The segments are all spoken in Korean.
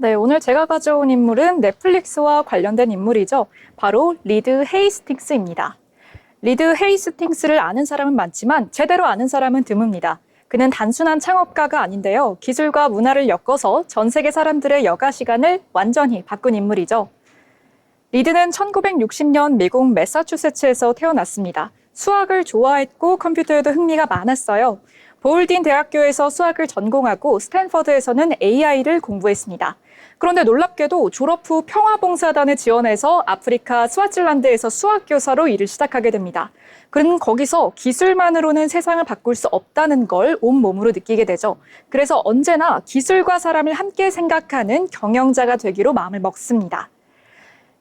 네, 오늘 제가 가져온 인물은 넷플릭스와 관련된 인물이죠. 바로 리드 헤이스팅스입니다. 리드 헤이스팅스를 아는 사람은 많지만 제대로 아는 사람은 드뭅니다. 그는 단순한 창업가가 아닌데요. 기술과 문화를 엮어서 전 세계 사람들의 여가 시간을 완전히 바꾼 인물이죠. 리드는 1960년 미국 매사추세츠에서 태어났습니다. 수학을 좋아했고 컴퓨터에도 흥미가 많았어요. 보울딘 대학교에서 수학을 전공하고 스탠퍼드에서는 AI를 공부했습니다. 그런데 놀랍게도 졸업 후 평화봉사단에 지원해서 아프리카 스와질란드에서 수학교사로 일을 시작하게 됩니다. 그는 거기서 기술만으로는 세상을 바꿀 수 없다는 걸 온몸으로 느끼게 되죠. 그래서 언제나 기술과 사람을 함께 생각하는 경영자가 되기로 마음을 먹습니다.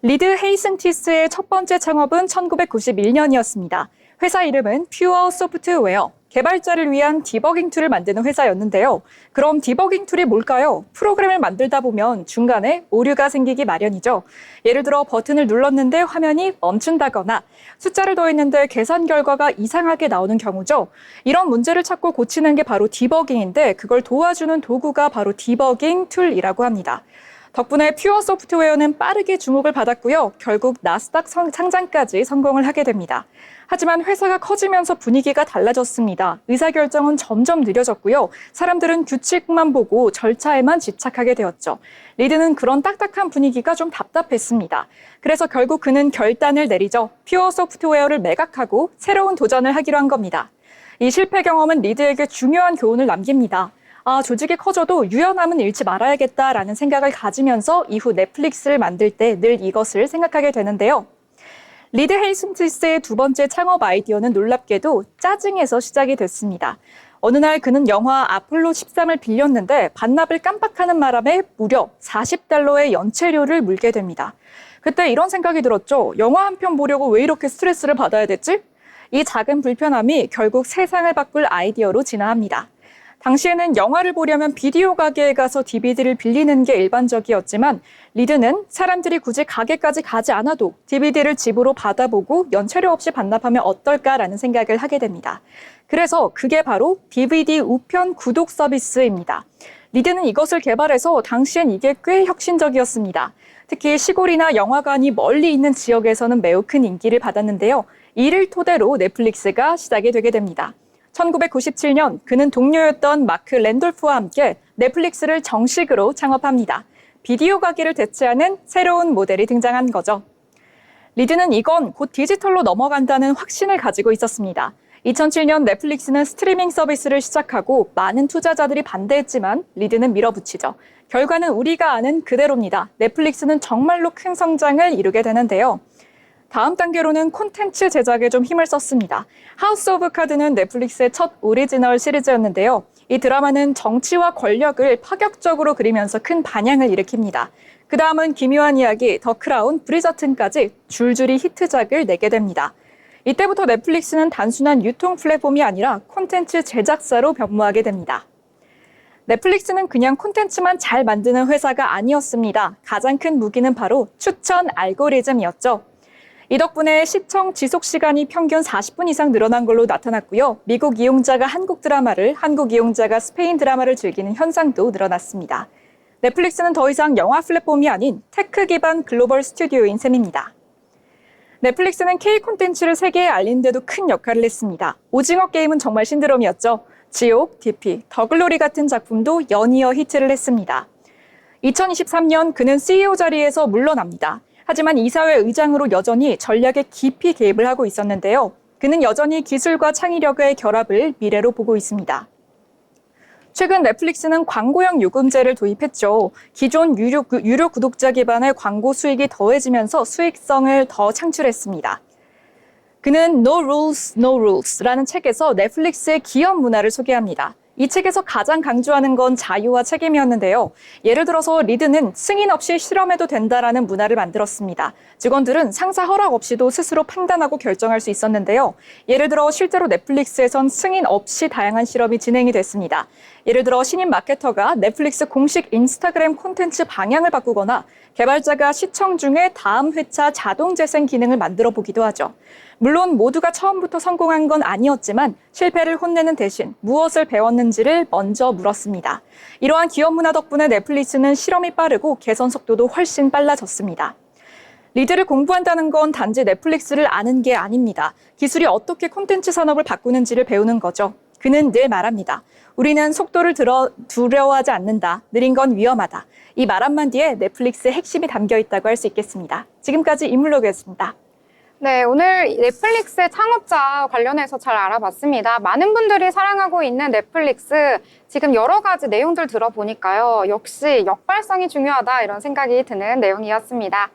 리드 헤이슨티스의 첫 번째 창업은 1991년이었습니다. 회사 이름은 퓨어 소프트웨어, 개발자를 위한 디버깅 툴을 만드는 회사였는데요. 그럼 디버깅 툴이 뭘까요? 프로그램을 만들다 보면 중간에 오류가 생기기 마련이죠. 예를 들어 버튼을 눌렀는데 화면이 멈춘다거나 숫자를 더했는데 계산 결과가 이상하게 나오는 경우죠. 이런 문제를 찾고 고치는 게 바로 디버깅인데 그걸 도와주는 도구가 바로 디버깅 툴이라고 합니다. 덕분에 퓨어 소프트웨어는 빠르게 주목을 받았고요. 결국 나스닥 상장까지 성공을 하게 됩니다. 하지만 회사가 커지면서 분위기가 달라졌습니다. 의사결정은 점점 느려졌고요. 사람들은 규칙만 보고 절차에만 집착하게 되었죠. 리드는 그런 딱딱한 분위기가 좀 답답했습니다. 그래서 결국 그는 결단을 내리죠. 퓨어 소프트웨어를 매각하고 새로운 도전을 하기로 한 겁니다. 이 실패 경험은 리드에게 중요한 교훈을 남깁니다. 조직이 커져도 유연함은 잃지 말아야겠다라는 생각을 가지면서 이후 넷플릭스를 만들 때 늘 이것을 생각하게 되는데요. 리드 헤이슨티스의 두 번째 창업 아이디어는 놀랍게도 짜증에서 시작이 됐습니다. 어느 날 그는 영화 아폴로 13을 빌렸는데 반납을 깜빡하는 바람에 무려 $40의 연체료를 물게 됩니다. 그때 이런 생각이 들었죠. 영화 한 편 보려고 왜 이렇게 스트레스를 받아야 됐지? 이 작은 불편함이 결국 세상을 바꿀 아이디어로 진화합니다. 당시에는 영화를 보려면 비디오 가게에 가서 DVD를 빌리는 게 일반적이었지만 리드는 사람들이 굳이 가게까지 가지 않아도 DVD를 집으로 받아보고 연체료 없이 반납하면 어떨까라는 생각을 하게 됩니다. 그래서 그게 바로 DVD 우편 구독 서비스입니다. 리드는 이것을 개발해서 당시엔 이게 꽤 혁신적이었습니다. 특히 시골이나 영화관이 멀리 있는 지역에서는 매우 큰 인기를 받았는데요. 이를 토대로 넷플릭스가 시작이 되게 됩니다. 1997년 그는 동료였던 마크 랜돌프와 함께 넷플릭스를 정식으로 창업합니다. 비디오 가게를 대체하는 새로운 모델이 등장한 거죠. 리드는 이건 곧 디지털로 넘어간다는 확신을 가지고 있었습니다. 2007년 넷플릭스는 스트리밍 서비스를 시작하고 많은 투자자들이 반대했지만 리드는 밀어붙이죠. 결과는 우리가 아는 그대로입니다. 넷플릭스는 정말로 큰 성장을 이루게 되는데요. 다음 단계로는 콘텐츠 제작에 좀 힘을 썼습니다. 하우스 오브 카드는 넷플릭스의 첫 오리지널 시리즈였는데요. 이 드라마는 정치와 권력을 파격적으로 그리면서 큰 반향을 일으킵니다. 그 다음은 기묘한 이야기, 더 크라운, 브리저튼까지 줄줄이 히트작을 내게 됩니다. 이때부터 넷플릭스는 단순한 유통 플랫폼이 아니라 콘텐츠 제작사로 변모하게 됩니다. 넷플릭스는 그냥 콘텐츠만 잘 만드는 회사가 아니었습니다. 가장 큰 무기는 바로 추천 알고리즘이었죠. 이 덕분에 시청 지속 시간이 평균 40분 이상 늘어난 걸로 나타났고요. 미국 이용자가 한국 드라마를, 한국 이용자가 스페인 드라마를 즐기는 현상도 늘어났습니다. 넷플릭스는 더 이상 영화 플랫폼이 아닌 테크 기반 글로벌 스튜디오인 셈입니다. 넷플릭스는 K 콘텐츠를 세계에 알리는 데도 큰 역할을 했습니다. 오징어 게임은 정말 신드롬이었죠. 지옥, DP, 더글로리 같은 작품도 연이어 히트를 했습니다. 2023년 그는 CEO 자리에서 물러납니다. 하지만 이사회 의장으로 여전히 전략에 깊이 개입을 하고 있었는데요. 그는 여전히 기술과 창의력의 결합을 미래로 보고 있습니다. 최근 넷플릭스는 광고형 요금제를 도입했죠. 기존 유료 구독자 기반의 광고 수익이 더해지면서 수익성을 더 창출했습니다. 그는 No Rules, No Rules라는 책에서 넷플릭스의 기업 문화를 소개합니다. 이 책에서 가장 강조하는 건 자유와 책임이었는데요. 예를 들어서 리드는 승인 없이 실험해도 된다라는 문화를 만들었습니다. 직원들은 상사 허락 없이도 스스로 판단하고 결정할 수 있었는데요. 예를 들어 실제로 넷플릭스에선 승인 없이 다양한 실험이 진행이 됐습니다. 예를 들어 신인 마케터가 넷플릭스 공식 인스타그램 콘텐츠 방향을 바꾸거나 개발자가 시청 중에 다음 회차 자동 재생 기능을 만들어 보기도 하죠. 물론 모두가 처음부터 성공한 건 아니었지만 실패를 혼내는 대신 무엇을 배웠는지를 먼저 물었습니다. 이러한 기업 문화 덕분에 넷플릭스는 실험이 빠르고 개선 속도도 훨씬 빨라졌습니다. 리드를 공부한다는 건 단지 넷플릭스를 아는 게 아닙니다. 기술이 어떻게 콘텐츠 산업을 바꾸는지를 배우는 거죠. 그는 늘 말합니다. 우리는 속도를 두려워하지 않는다. 느린 건 위험하다. 이 말 한마디에 넷플릭스의 핵심이 담겨 있다고 할 수 있겠습니다. 지금까지 인물로그였습니다. 네, 오늘 넷플릭스의 창업자 관련해서 잘 알아봤습니다. 많은 분들이 사랑하고 있는 넷플릭스, 지금 여러 가지 내용들 들어보니까요. 역시 역발상이 중요하다 이런 생각이 드는 내용이었습니다.